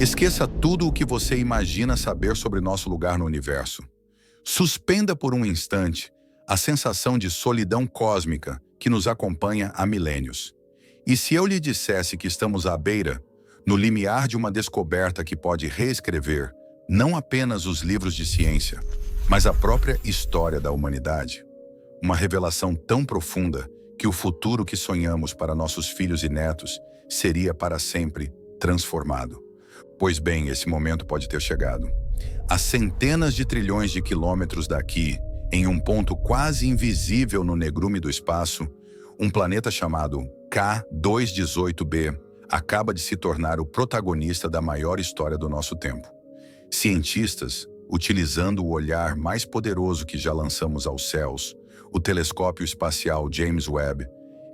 Esqueça tudo o que você imagina saber sobre nosso lugar no universo. Suspenda por um instante a sensação de solidão cósmica que nos acompanha há milênios. E se eu lhe dissesse que estamos à beira, no limiar de uma descoberta que pode reescrever não apenas os livros de ciência, mas a própria história da humanidade? Uma revelação tão profunda que o futuro que sonhamos para nossos filhos e netos seria para sempre transformado. Pois bem, esse momento pode ter chegado. A centenas de trilhões de quilômetros daqui, em um ponto quase invisível no negrume do espaço, um planeta chamado K218b acaba de se tornar o protagonista da maior história do nosso tempo. Cientistas, utilizando o olhar mais poderoso que já lançamos aos céus, o telescópio espacial James Webb,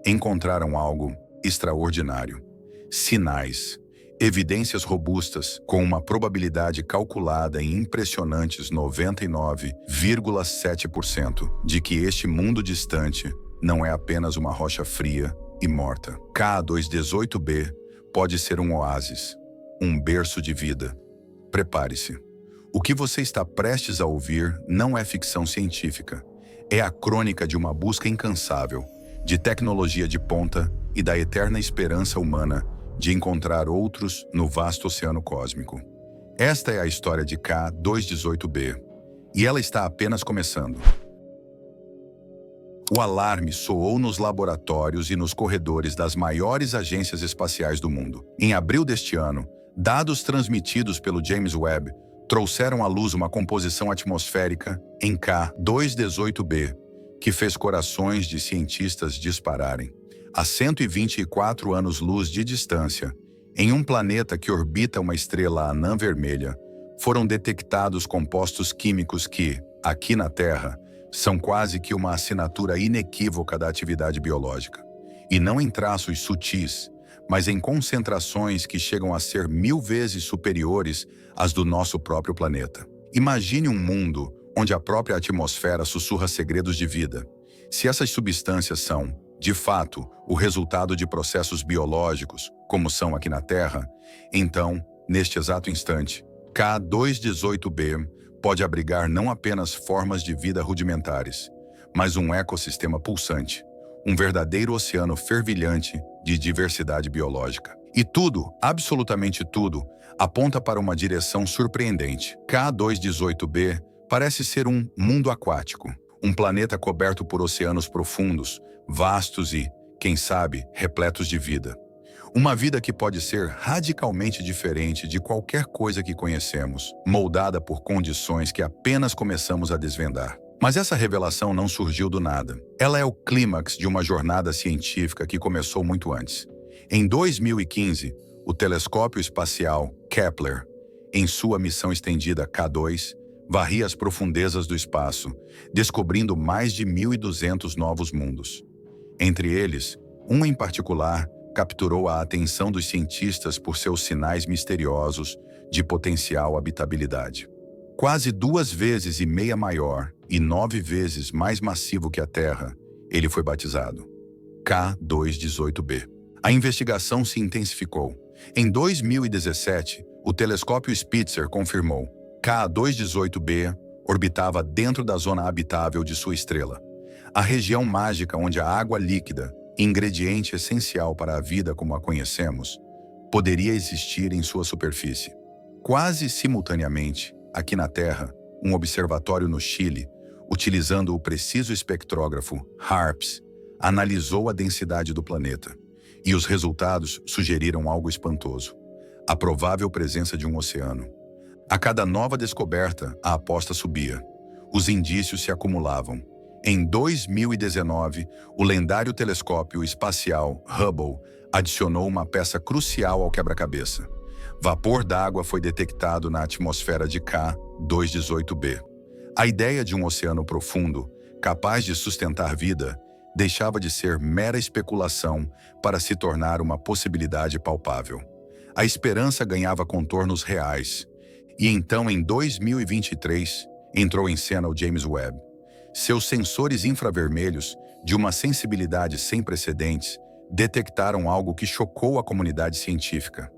encontraram algo extraordinário. Sinais, evidências robustas com uma probabilidade calculada em impressionantes 99,7% de que este mundo distante não é apenas uma rocha fria e morta. K218b pode ser um oásis, um berço de vida. Prepare-se. O que você está prestes a ouvir não é ficção científica. É a crônica de uma busca incansável, de tecnologia de ponta e da eterna esperança humana de encontrar outros no vasto oceano cósmico. Esta é a história de K218b, e ela está apenas começando. O alarme soou nos laboratórios e nos corredores das maiores agências espaciais do mundo. Em abril deste ano, dados transmitidos pelo James Webb trouxeram à luz uma composição atmosférica em K218b, que fez corações de cientistas dispararem. A 124 anos-luz de distância, em um planeta que orbita uma estrela anã vermelha, foram detectados compostos químicos que, aqui na Terra, são quase que uma assinatura inequívoca da atividade biológica. E não em traços sutis, mas em concentrações que chegam a ser 1000 vezes superiores às do nosso próprio planeta. Imagine um mundo onde a própria atmosfera sussurra segredos de vida. Se essas substâncias são, de fato, o resultado de processos biológicos, como são aqui na Terra, então, neste exato instante, K218b pode abrigar não apenas formas de vida rudimentares, mas um ecossistema pulsante, um verdadeiro oceano fervilhante de diversidade biológica. E tudo, absolutamente tudo, aponta para uma direção surpreendente. K218b parece ser um mundo aquático, um planeta coberto por oceanos profundos, vastos e, quem sabe, repletos de vida. Uma vida que pode ser radicalmente diferente de qualquer coisa que conhecemos, moldada por condições que apenas começamos a desvendar. Mas essa revelação não surgiu do nada. Ela é o clímax de uma jornada científica que começou muito antes. Em 2015, o telescópio espacial Kepler, em sua missão estendida K2, varria as profundezas do espaço, descobrindo mais de 1.200 novos mundos. Entre eles, um em particular capturou a atenção dos cientistas por seus sinais misteriosos de potencial habitabilidade. Quase 2,5 vezes maior e 9 vezes mais massivo que a Terra, ele foi batizado K218b. A investigação se intensificou. Em 2017, o telescópio Spitzer confirmou: K218b orbitava dentro da zona habitável de sua estrela, a região mágica onde a água líquida, ingrediente essencial para a vida como a conhecemos, poderia existir em sua superfície. Quase simultaneamente, aqui na Terra, um observatório no Chile, utilizando o preciso espectrógrafo HARPS, analisou a densidade do planeta. E os resultados sugeriram algo espantoso: a provável presença de um oceano. A cada nova descoberta, a aposta subia. Os indícios se acumulavam. Em 2019, o lendário telescópio espacial Hubble adicionou uma peça crucial ao quebra-cabeça. Vapor d'água foi detectado na atmosfera de K218b. A ideia de um oceano profundo, capaz de sustentar vida, deixava de ser mera especulação para se tornar uma possibilidade palpável. A esperança ganhava contornos reais. E então, em 2023, entrou em cena o James Webb. Seus sensores infravermelhos, de uma sensibilidade sem precedentes, detectaram algo que chocou a comunidade científica.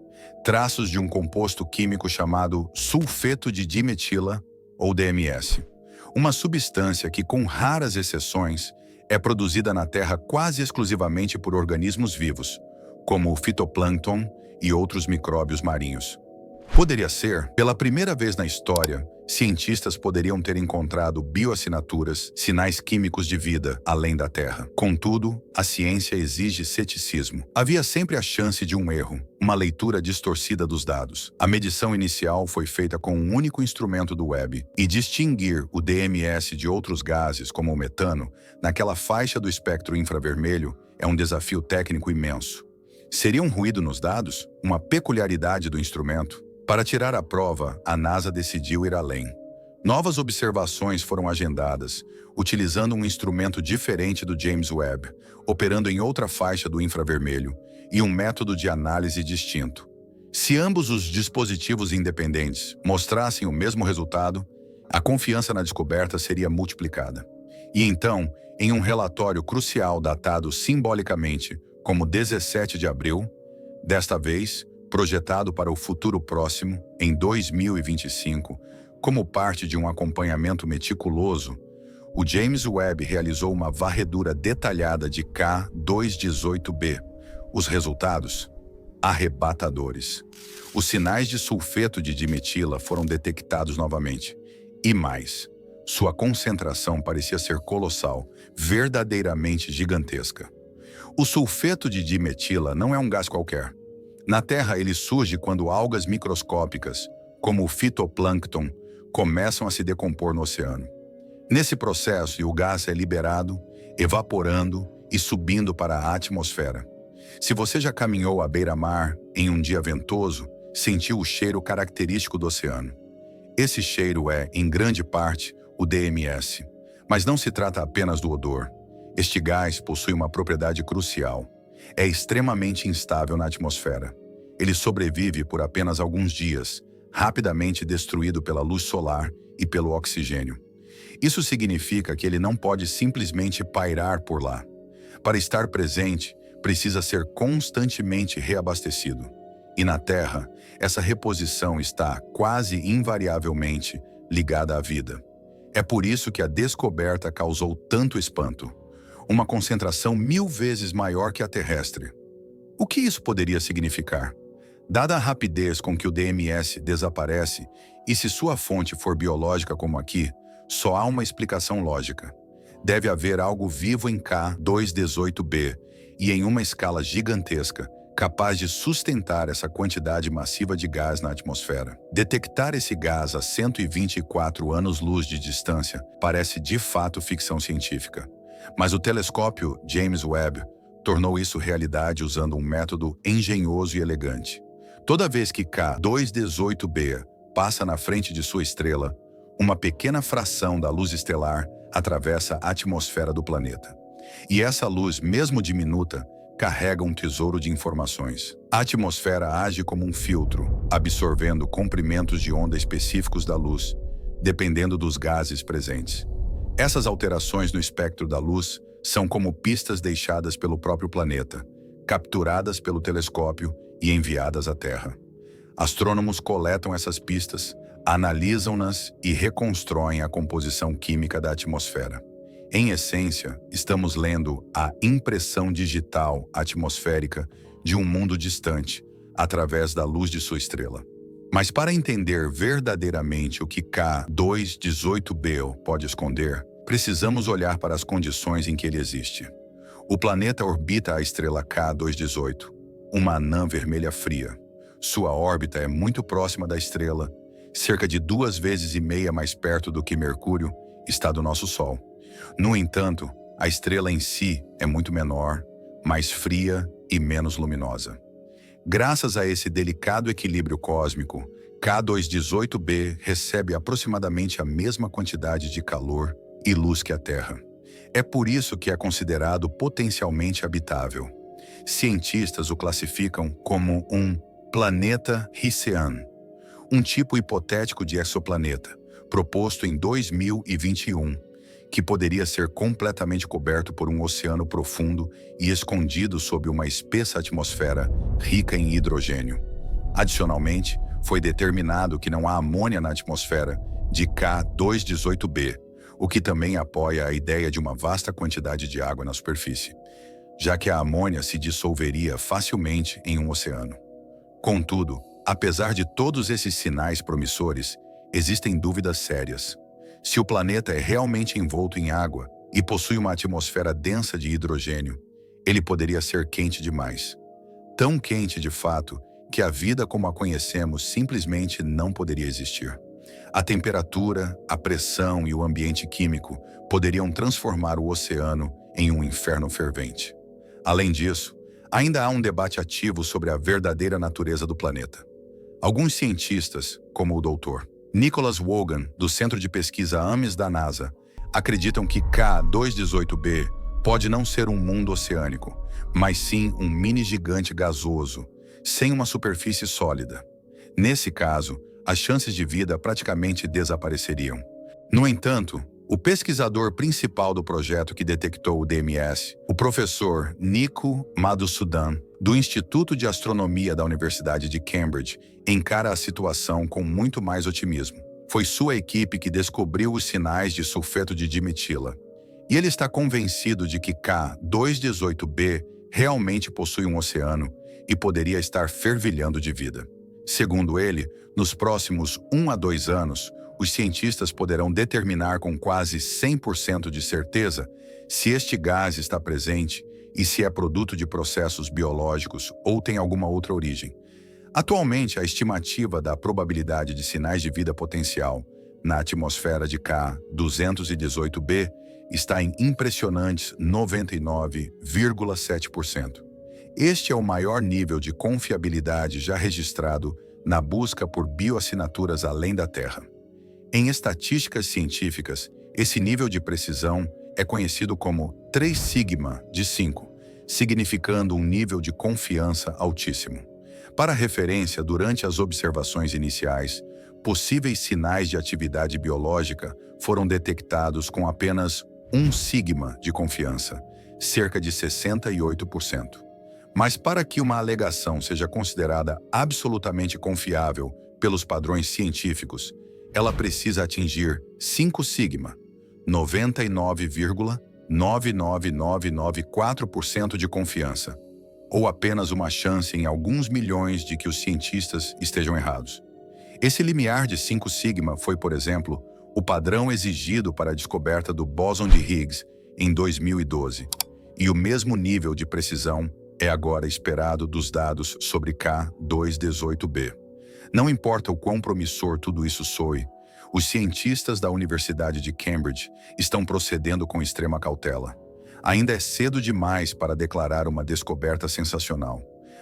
traços de um composto químico chamado sulfeto de dimetila, ou DMS, uma substância que, com raras exceções, é produzida na Terra quase exclusivamente por organismos vivos, como o fitoplâncton e outros micróbios marinhos. Poderia ser, pela primeira vez na história, cientistas poderiam ter encontrado bioassinaturas, sinais químicos de vida além da Terra. Contudo, a ciência exige ceticismo. Havia sempre a chance de um erro, uma leitura distorcida dos dados. A medição inicial foi feita com um único instrumento do Webb, e distinguir o DMS de outros gases, como o metano, naquela faixa do espectro infravermelho é um desafio técnico imenso. Seria um ruído nos dados? Uma peculiaridade do instrumento? Para tirar a prova, a NASA decidiu ir além. Novas observações foram agendadas, utilizando um instrumento diferente do James Webb, operando em outra faixa do infravermelho, e um método de análise distinto. Se ambos os dispositivos independentes mostrassem o mesmo resultado, a confiança na descoberta seria multiplicada. E então, em um relatório crucial datado simbolicamente como 17 de abril, desta vez, projetado para o futuro próximo, em 2025, como parte de um acompanhamento meticuloso, o James Webb realizou uma varredura detalhada de K218b. Os resultados? Arrebatadores. Os sinais de sulfeto de dimetila foram detectados novamente. E mais, sua concentração parecia ser colossal, verdadeiramente gigantesca. O sulfeto de dimetila não é um gás qualquer. Na Terra, ele surge quando algas microscópicas, como o fitoplâncton, começam a se decompor no oceano. Nesse processo, o gás é liberado, evaporando e subindo para a atmosfera. Se você já caminhou à beira-mar em um dia ventoso, sentiu o cheiro característico do oceano. Esse cheiro é, em grande parte, o DMS. Mas não se trata apenas do odor. Este gás possui uma propriedade crucial. É extremamente instável na atmosfera. Ele sobrevive por apenas alguns dias, rapidamente destruído pela luz solar e pelo oxigênio. Isso significa que ele não pode simplesmente pairar por lá. Para estar presente, precisa ser constantemente reabastecido. E na Terra, essa reposição está, quase invariavelmente, ligada à vida. É por isso que a descoberta causou tanto espanto. Uma concentração 1000 vezes maior que a terrestre. O que isso poderia significar? Dada a rapidez com que o DMS desaparece, e se sua fonte for biológica como aqui, só há uma explicação lógica. Deve haver algo vivo em K218b e em uma escala gigantesca, capaz de sustentar essa quantidade massiva de gás na atmosfera. Detectar esse gás a 124 anos-luz de distância parece de fato ficção científica. Mas o telescópio James Webb tornou isso realidade usando um método engenhoso e elegante. Toda vez que K218b passa na frente de sua estrela, uma pequena fração da luz estelar atravessa a atmosfera do planeta. E essa luz, mesmo diminuta, carrega um tesouro de informações. A atmosfera age como um filtro, absorvendo comprimentos de onda específicos da luz, dependendo dos gases presentes. Essas alterações no espectro da luz são como pistas deixadas pelo próprio planeta, capturadas pelo telescópio e enviadas à Terra. Astrônomos coletam essas pistas, analisam-nas e reconstroem a composição química da atmosfera. Em essência, estamos lendo a impressão digital atmosférica de um mundo distante, através da luz de sua estrela. Mas para entender verdadeiramente o que K218b pode esconder, precisamos olhar para as condições em que ele existe. O planeta orbita a estrela K218, uma anã vermelha fria. Sua órbita é muito próxima da estrela, cerca de 2,5 vezes mais perto do que Mercúrio está do nosso Sol. No entanto, a estrela em si é muito menor, mais fria e menos luminosa. Graças a esse delicado equilíbrio cósmico, K218b recebe aproximadamente a mesma quantidade de calor e luz que a Terra. É por isso que é considerado potencialmente habitável. Cientistas o classificam como um planeta Hissean, um tipo hipotético de exoplaneta, proposto em 2021, que poderia ser completamente coberto por um oceano profundo e escondido sob uma espessa atmosfera rica em hidrogênio. Adicionalmente, foi determinado que não há amônia na atmosfera de K218b, o que também apoia a ideia de uma vasta quantidade de água na superfície, já que a amônia se dissolveria facilmente em um oceano. Contudo, apesar de todos esses sinais promissores, existem dúvidas sérias. Se o planeta é realmente envolto em água e possui uma atmosfera densa de hidrogênio, ele poderia ser quente demais. Tão quente, de fato, que a vida como a conhecemos simplesmente não poderia existir. A temperatura, a pressão e o ambiente químico poderiam transformar o oceano em um inferno fervente. Além disso, ainda há um debate ativo sobre a verdadeira natureza do planeta. Alguns cientistas, como o Dr. Nicholas Wogan, do Centro de Pesquisa Ames da NASA, acreditam que K218b pode não ser um mundo oceânico, mas sim um mini-gigante gasoso, sem uma superfície sólida. Nesse caso, as chances de vida praticamente desapareceriam. No entanto, o pesquisador principal do projeto que detectou o DMS, o professor Nico Madhusudan, do Instituto de Astronomia da Universidade de Cambridge, encara a situação com muito mais otimismo. Foi sua equipe que descobriu os sinais de sulfeto de dimetila. E ele está convencido de que K218b realmente possui um oceano e poderia estar fervilhando de vida. Segundo ele, nos próximos 1 a 2 anos, os cientistas poderão determinar com quase 100% de certeza se este gás está presente e se é produto de processos biológicos ou tem alguma outra origem. Atualmente, a estimativa da probabilidade de sinais de vida potencial na atmosfera de K218b está em impressionantes 99,7%. Este é o maior nível de confiabilidade já registrado na busca por bioassinaturas além da Terra. Em estatísticas científicas, esse nível de precisão é conhecido como 3 sigma de 5, significando um nível de confiança altíssimo. Para referência, durante as observações iniciais, possíveis sinais de atividade biológica foram detectados com apenas 1 sigma de confiança, cerca de 68%. Mas para que uma alegação seja considerada absolutamente confiável pelos padrões científicos, ela precisa atingir 5 sigma, 99,99994% de confiança, ou apenas uma chance em alguns milhões de que os cientistas estejam errados. Esse limiar de 5 sigma foi, por exemplo, o padrão exigido para a descoberta do bóson de Higgs em 2012, e o mesmo nível de precisão é agora esperado dos dados sobre K218b. Não importa o quão promissor tudo isso soe, os cientistas da Universidade de Cambridge estão procedendo com extrema cautela. Ainda é cedo demais para declarar uma descoberta sensacional.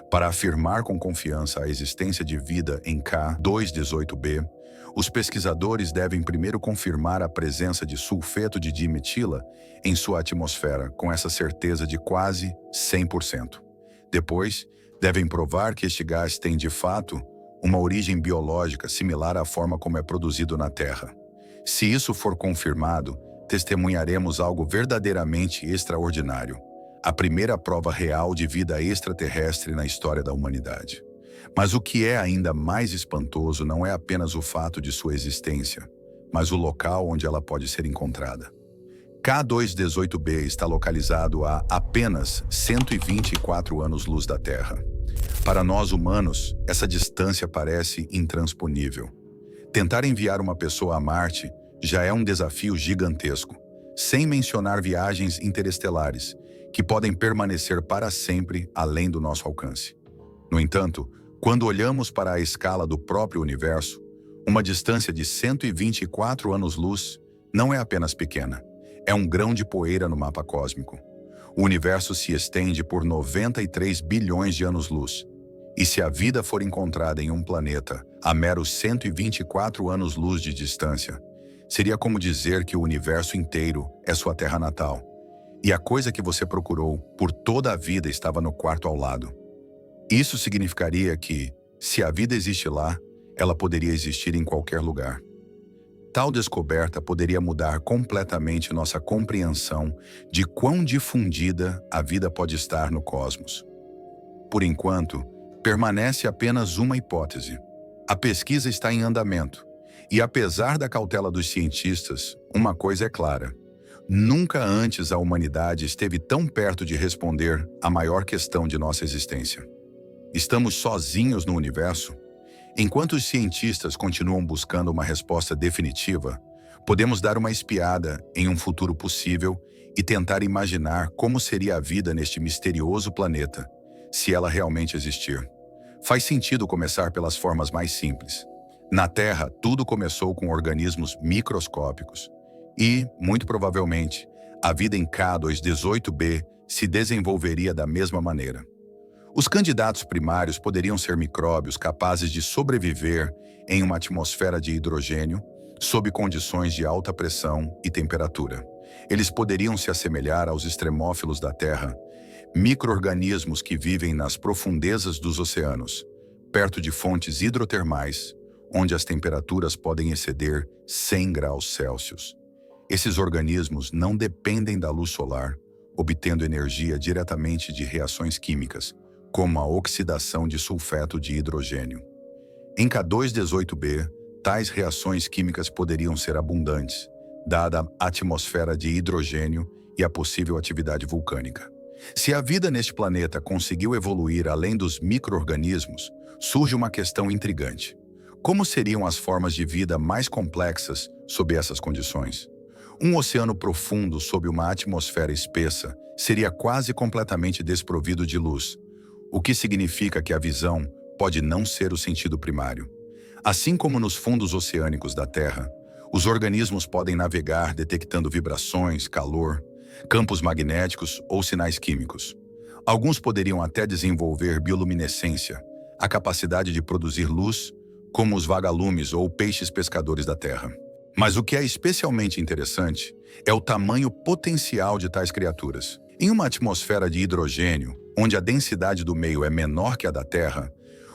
Para afirmar com confiança a existência de vida em K218b, os pesquisadores devem primeiro confirmar a presença de sulfeto de dimetila em sua atmosfera, com essa certeza de quase 100%. Depois, devem provar que este gás tem, de fato, uma origem biológica similar à forma como é produzido na Terra. Se isso for confirmado, testemunharemos algo verdadeiramente extraordinário, a primeira prova real de vida extraterrestre na história da humanidade. Mas o que é ainda mais espantoso não é apenas o fato de sua existência, mas o local onde ela pode ser encontrada. K218b está localizado a apenas 124 anos-luz da Terra. Para nós humanos, essa distância parece intransponível. Tentar enviar uma pessoa a Marte já é um desafio gigantesco, sem mencionar viagens interestelares, que podem permanecer para sempre além do nosso alcance. No entanto, quando olhamos para a escala do próprio universo, uma distância de 124 anos-luz não é apenas pequena, é um grão de poeira no mapa cósmico. O universo se estende por 93 bilhões de anos-luz. E se a vida for encontrada em um planeta a meros 124 anos-luz de distância, seria como dizer que o universo inteiro é sua terra natal. E a coisa que você procurou por toda a vida estava no quarto ao lado. Isso significaria que, se a vida existe lá, ela poderia existir em qualquer lugar. Tal descoberta poderia mudar completamente nossa compreensão de quão difundida a vida pode estar no cosmos. Por enquanto, Permanece apenas uma hipótese. A pesquisa está em andamento. E apesar da cautela dos cientistas, uma coisa é clara. Nunca antes a humanidade esteve tão perto de responder à maior questão de nossa existência. Estamos sozinhos no universo? Enquanto os cientistas continuam buscando uma resposta definitiva, podemos dar uma espiada em um futuro possível e tentar imaginar como seria a vida neste misterioso planeta, se ela realmente existir. Faz sentido começar pelas formas mais simples. Na Terra, tudo começou com organismos microscópicos e, muito provavelmente, a vida em K2-18b se desenvolveria da mesma maneira. Os candidatos primários poderiam ser micróbios capazes de sobreviver em uma atmosfera de hidrogênio sob condições de alta pressão e temperatura. Eles poderiam se assemelhar aos extremófilos da Terra, micro-organismos que vivem nas profundezas dos oceanos, perto de fontes hidrotermais, onde as temperaturas podem exceder 100 graus Celsius. Esses organismos não dependem da luz solar, obtendo energia diretamente de reações químicas, como a oxidação de sulfeto de hidrogênio. Em K2-18b, tais reações químicas poderiam ser abundantes, dada a atmosfera de hidrogênio e a possível atividade vulcânica. Se a vida neste planeta conseguiu evoluir além dos micro-organismos, surge uma questão intrigante. Como seriam as formas de vida mais complexas sob essas condições? Um oceano profundo sob uma atmosfera espessa seria quase completamente desprovido de luz, o que significa que a visão pode não ser o sentido primário. Assim como nos fundos oceânicos da Terra, os organismos podem navegar detectando vibrações, calor, campos magnéticos ou sinais químicos. Alguns poderiam até desenvolver bioluminescência, a capacidade de produzir luz, como os vagalumes ou peixes pescadores da Terra. Mas o que é especialmente interessante é o tamanho potencial de tais criaturas. Em uma atmosfera de hidrogênio, onde a densidade do meio é menor que a da Terra,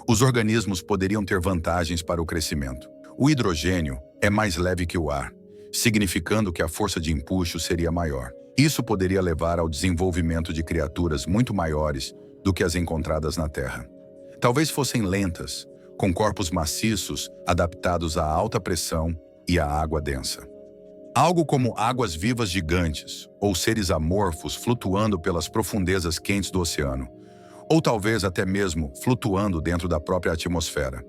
os organismos poderiam ter vantagens para o crescimento. O hidrogênio é mais leve que o ar, significando que a força de empuxo seria maior. Isso poderia levar ao desenvolvimento de criaturas muito maiores do que as encontradas na Terra. Talvez fossem lentas, com corpos maciços adaptados à alta pressão e à água densa. Algo como águas-vivas gigantes, ou seres amorfos flutuando pelas profundezas quentes do oceano, ou talvez até mesmo flutuando dentro da própria atmosfera.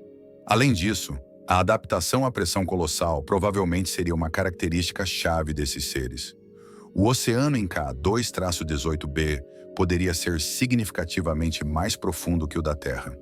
Além disso, a adaptação à pressão colossal provavelmente seria uma característica chave desses seres. O oceano em K2-18b poderia ser significativamente mais profundo que o da Terra.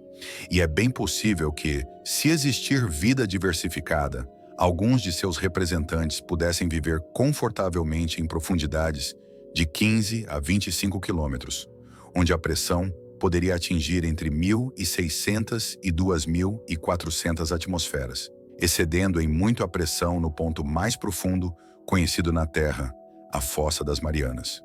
E é bem possível que, se existir vida diversificada, alguns de seus representantes pudessem viver confortavelmente em profundidades de 15 a 25 quilômetros, onde a pressão poderia atingir entre 1.600 e 2.400 atmosferas, excedendo em muito a pressão no ponto mais profundo conhecido na Terra, a Fossa das Marianas.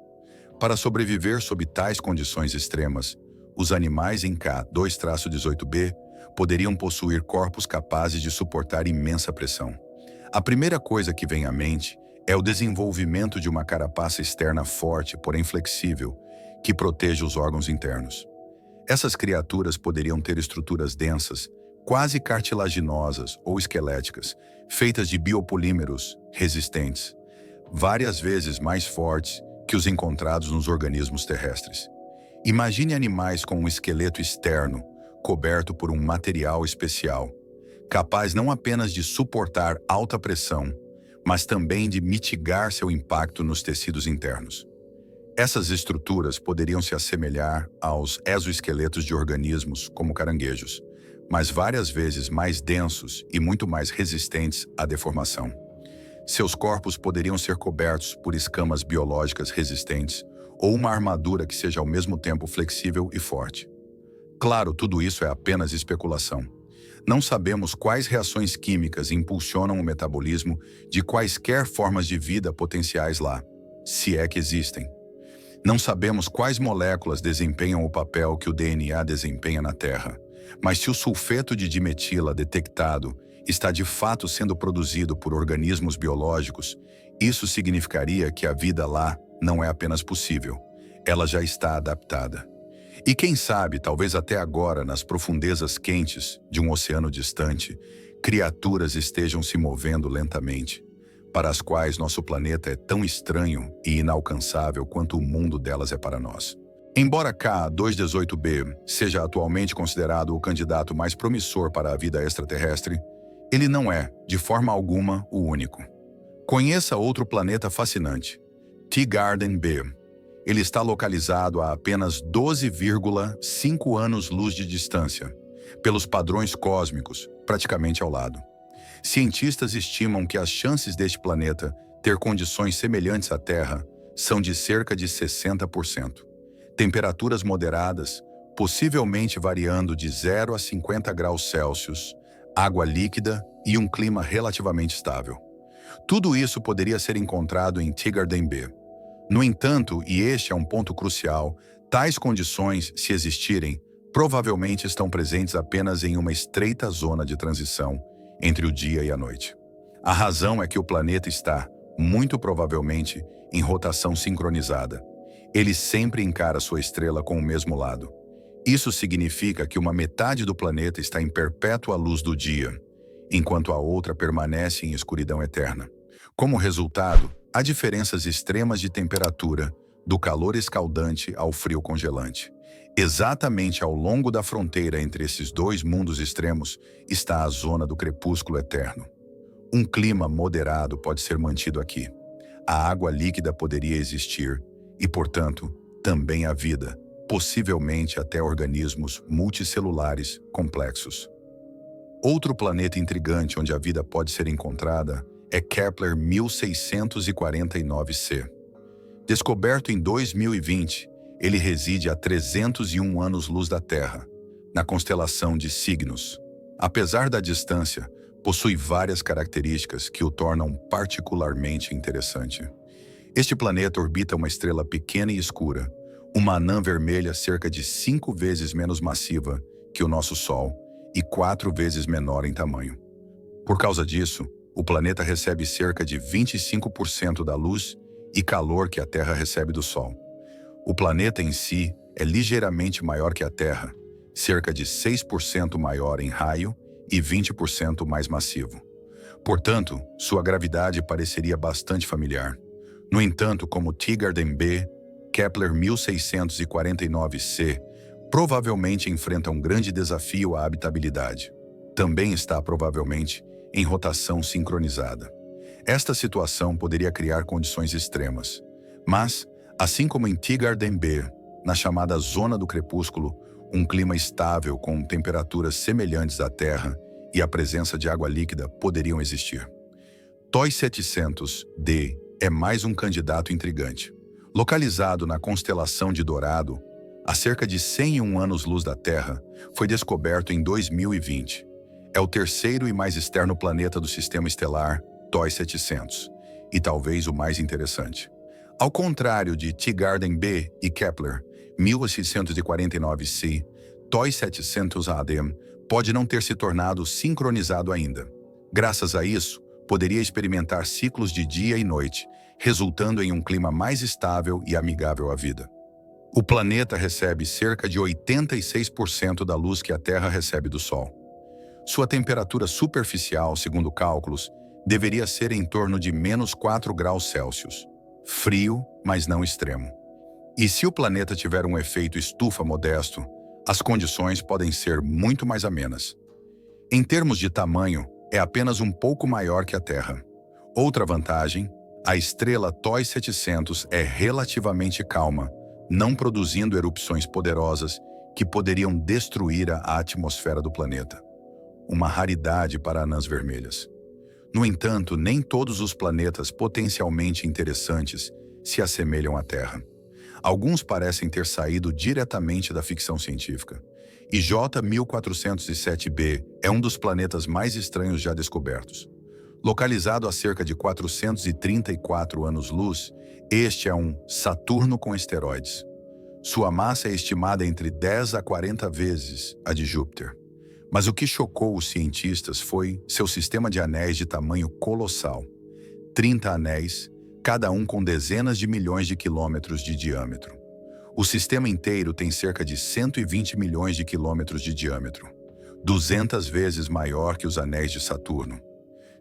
Para sobreviver sob tais condições extremas, os animais em K2-18b poderiam possuir corpos capazes de suportar imensa pressão. A primeira coisa que vem à mente é o desenvolvimento de uma carapaça externa forte, porém flexível, que proteja os órgãos internos. Essas criaturas poderiam ter estruturas densas, quase cartilaginosas ou esqueléticas, feitas de biopolímeros resistentes, várias vezes mais fortes que os encontrados nos organismos terrestres. Imagine animais com um esqueleto externo, coberto por um material especial, capaz não apenas de suportar alta pressão, mas também de mitigar seu impacto nos tecidos internos. Essas estruturas poderiam se assemelhar aos exoesqueletos de organismos como caranguejos, mas várias vezes mais densos e muito mais resistentes à deformação. Seus corpos poderiam ser cobertos por escamas biológicas resistentes ou uma armadura que seja ao mesmo tempo flexível e forte. Claro, tudo isso é apenas especulação. Não sabemos quais reações químicas impulsionam o metabolismo de quaisquer formas de vida potenciais lá, se é que existem. Não sabemos quais moléculas desempenham o papel que o DNA desempenha na Terra, mas se o sulfeto de dimetila detectado está de fato sendo produzido por organismos biológicos, isso significaria que a vida lá não é apenas possível, ela já está adaptada. E quem sabe, talvez até agora, nas profundezas quentes de um oceano distante, criaturas estejam se movendo lentamente, para as quais nosso planeta é tão estranho e inalcançável quanto o mundo delas é para nós. Embora K218b seja atualmente considerado o candidato mais promissor para a vida extraterrestre, ele não é, de forma alguma, o único. Conheça outro planeta fascinante, Teegarden B. Ele está localizado a apenas 12,5 anos-luz de distância, pelos padrões cósmicos, praticamente ao lado. Cientistas estimam que as chances deste planeta ter condições semelhantes à Terra são de cerca de 60%. Temperaturas moderadas, possivelmente variando de 0 a 50 graus Celsius, água líquida e um clima relativamente estável. Tudo isso poderia ser encontrado em Teegarden B. No entanto, e este é um ponto crucial, tais condições, se existirem, provavelmente estão presentes apenas em uma estreita zona de transição entre o dia e a noite. A razão é que o planeta está, muito provavelmente, em rotação sincronizada. Ele sempre encara sua estrela com o mesmo lado. Isso significa que uma metade do planeta está em perpétua luz do dia, enquanto a outra permanece em escuridão eterna. Como resultado, há diferenças extremas de temperatura, do calor escaldante ao frio congelante. Exatamente ao longo da fronteira entre esses dois mundos extremos está a zona do crepúsculo eterno. Um clima moderado pode ser mantido aqui. A água líquida poderia existir e, portanto, também a vida, possivelmente até organismos multicelulares complexos. Outro planeta intrigante onde a vida pode ser encontrada é Kepler 1649c. Descoberto em 2020, ele reside a 301 anos-luz da Terra, na constelação de Cygnus. Apesar da distância, possui várias características que o tornam particularmente interessante. Este planeta orbita uma estrela pequena e escura, uma anã vermelha cerca de 5 vezes menos massiva que o nosso Sol e 4 vezes menor em tamanho. Por causa disso, o planeta recebe cerca de 25% da luz e calor que a Terra recebe do Sol. O planeta em si é ligeiramente maior que a Terra, cerca de 6% maior em raio e 20% mais massivo. Portanto, sua gravidade pareceria bastante familiar. No entanto, como Teegarden B, Kepler 1649c provavelmente enfrenta um grande desafio à habitabilidade. Também está, provavelmente, em rotação sincronizada. Esta situação poderia criar condições extremas. Mas, assim como em Teegarden B, na chamada Zona do Crepúsculo, um clima estável com temperaturas semelhantes à Terra e a presença de água líquida poderiam existir. TOI 700D é mais um candidato intrigante. Localizado na constelação de Dourado, a cerca de 101 anos-luz da Terra, foi descoberto em 2020. É o terceiro e mais externo planeta do sistema estelar TOI 700, e talvez o mais interessante. Ao contrário de Teegarden B e Kepler 1649c, TOI 700AD pode não ter se tornado sincronizado ainda. Graças a isso, poderia experimentar ciclos de dia e noite, resultando em um clima mais estável e amigável à vida. O planeta recebe cerca de 86% da luz que a Terra recebe do Sol. Sua temperatura superficial, segundo cálculos, deveria ser em torno de menos 4 graus Celsius. Frio, mas não extremo. E se o planeta tiver um efeito estufa modesto, as condições podem ser muito mais amenas. Em termos de tamanho, é apenas um pouco maior que a Terra. Outra vantagem, a estrela TOI 700 é relativamente calma, não produzindo erupções poderosas que poderiam destruir a atmosfera do planeta. Uma raridade para anãs vermelhas. No entanto, nem todos os planetas potencialmente interessantes se assemelham à Terra. Alguns parecem ter saído diretamente da ficção científica. E J1407b é um dos planetas mais estranhos já descobertos. Localizado a cerca de 434 anos-luz, este é um Saturno com esteroides. Sua massa é estimada entre 10 a 40 vezes a de Júpiter. Mas o que chocou os cientistas foi seu sistema de anéis de tamanho colossal. 30 anéis, cada um com dezenas de milhões de quilômetros de diâmetro. O sistema inteiro tem cerca de 120 milhões de quilômetros de diâmetro, 200 vezes maior que os anéis de Saturno.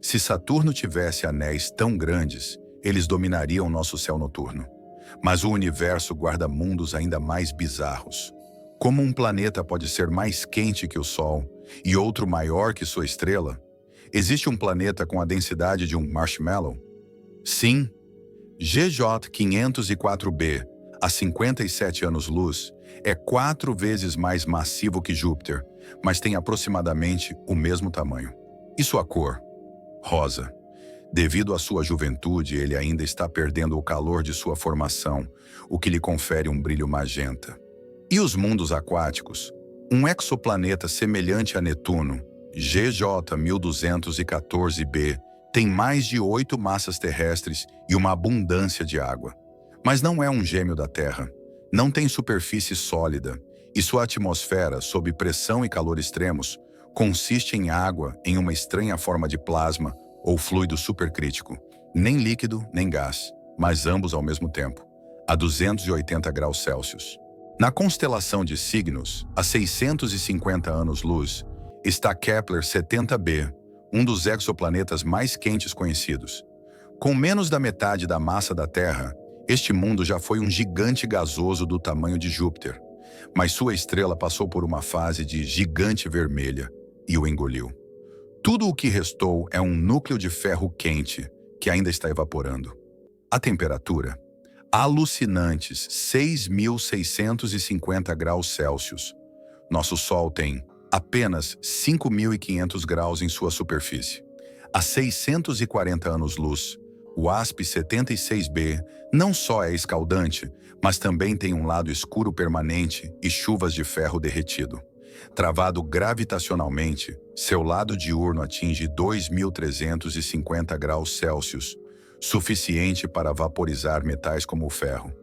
Se Saturno tivesse anéis tão grandes, eles dominariam nosso céu noturno. Mas o universo guarda mundos ainda mais bizarros. Como um planeta pode ser mais quente que o Sol e outro maior que sua estrela? Existe um planeta com a densidade de um marshmallow? Sim. GJ 504b, a 57 anos-luz, é 4 vezes mais massivo que Júpiter, mas tem aproximadamente o mesmo tamanho. E sua cor? Rosa. Devido à sua juventude, ele ainda está perdendo o calor de sua formação, o que lhe confere um brilho magenta. E os mundos aquáticos? Um exoplaneta semelhante a Netuno, GJ 1214b, tem mais de 8 massas terrestres e uma abundância de água. Mas não é um gêmeo da Terra. Não tem superfície sólida, e sua atmosfera, sob pressão e calor extremos, consiste em água em uma estranha forma de plasma ou fluido supercrítico, nem líquido nem gás, mas ambos ao mesmo tempo, a 280 graus Celsius. Na constelação de Cygnus, a 650 anos-luz, está Kepler 70b, um dos exoplanetas mais quentes conhecidos. Com menos da metade da massa da Terra, este mundo já foi um gigante gasoso do tamanho de Júpiter, mas sua estrela passou por uma fase de gigante vermelha e o engoliu. Tudo o que restou é um núcleo de ferro quente que ainda está evaporando. A temperatura? Alucinantes 6.650 graus Celsius. Nosso Sol tem apenas 5.500 graus em sua superfície. A 640 anos-luz, o WASP-76b não só é escaldante, mas também tem um lado escuro permanente e chuvas de ferro derretido. Travado gravitacionalmente, seu lado diurno atinge 2.350 graus Celsius, suficiente para vaporizar metais como o ferro.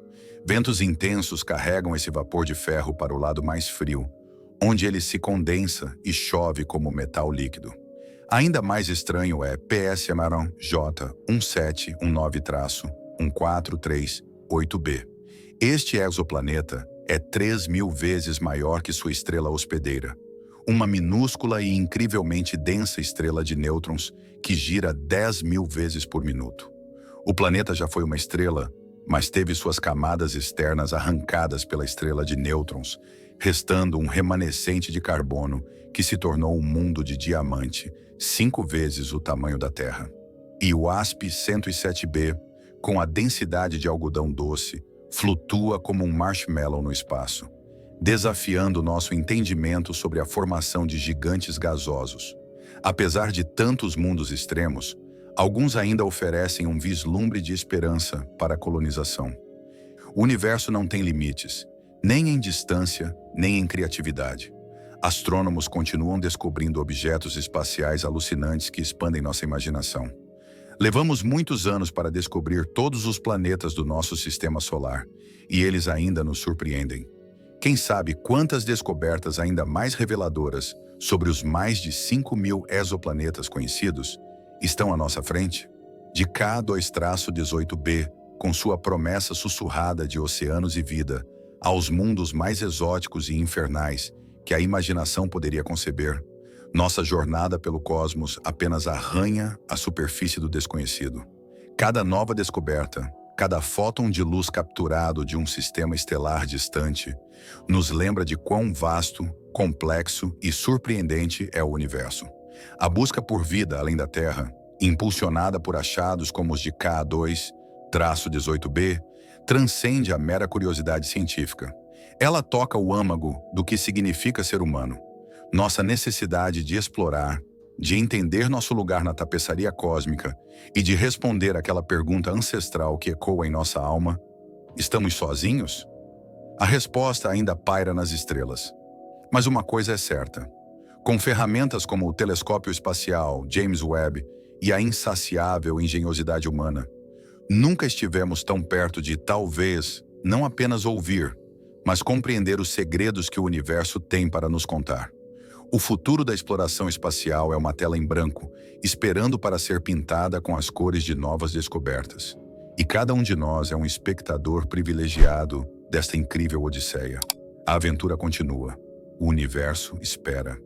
Ventos intensos carregam esse vapor de ferro para o lado mais frio, onde ele se condensa e chove como metal líquido. Ainda mais estranho é PSMARON-J 1719-1438b. Este exoplaneta é 3.000 vezes maior que sua estrela hospedeira, uma minúscula e incrivelmente densa estrela de nêutrons que gira 10.000 vezes por minuto. O planeta já foi uma estrela, mas teve suas camadas externas arrancadas pela estrela de nêutrons, restando um remanescente de carbono que se tornou um mundo de diamante, 5 vezes o tamanho da Terra. E o WASP-107b, com a densidade de algodão doce, flutua como um marshmallow no espaço, desafiando nosso entendimento sobre a formação de gigantes gasosos. Apesar de tantos mundos extremos, alguns ainda oferecem um vislumbre de esperança para a colonização. O universo não tem limites, nem em distância, nem em criatividade. Astrônomos continuam descobrindo objetos espaciais alucinantes que expandem nossa imaginação. Levamos muitos anos para descobrir todos os planetas do nosso sistema solar, e eles ainda nos surpreendem. Quem sabe quantas descobertas ainda mais reveladoras sobre os mais de 5.000 exoplanetas conhecidos estão à nossa frente? De K2-18b, com sua promessa sussurrada de oceanos e vida, aos mundos mais exóticos e infernais que a imaginação poderia conceber, nossa jornada pelo cosmos apenas arranha a superfície do desconhecido. Cada nova descoberta, cada fóton de luz capturado de um sistema estelar distante, nos lembra de quão vasto, complexo e surpreendente é o universo. A busca por vida além da Terra, impulsionada por achados como os de K2-18b, transcende a mera curiosidade científica. Ela toca o âmago do que significa ser humano. Nossa necessidade de explorar, de entender nosso lugar na tapeçaria cósmica e de responder àquela pergunta ancestral que ecoa em nossa alma: estamos sozinhos? A resposta ainda paira nas estrelas. Mas uma coisa é certa. Com ferramentas como o telescópio espacial James Webb e a insaciável engenhosidade humana, nunca estivemos tão perto de, talvez, não apenas ouvir, mas compreender os segredos que o universo tem para nos contar. O futuro da exploração espacial é uma tela em branco, esperando para ser pintada com as cores de novas descobertas. E cada um de nós é um espectador privilegiado desta incrível odisseia. A aventura continua. O universo espera.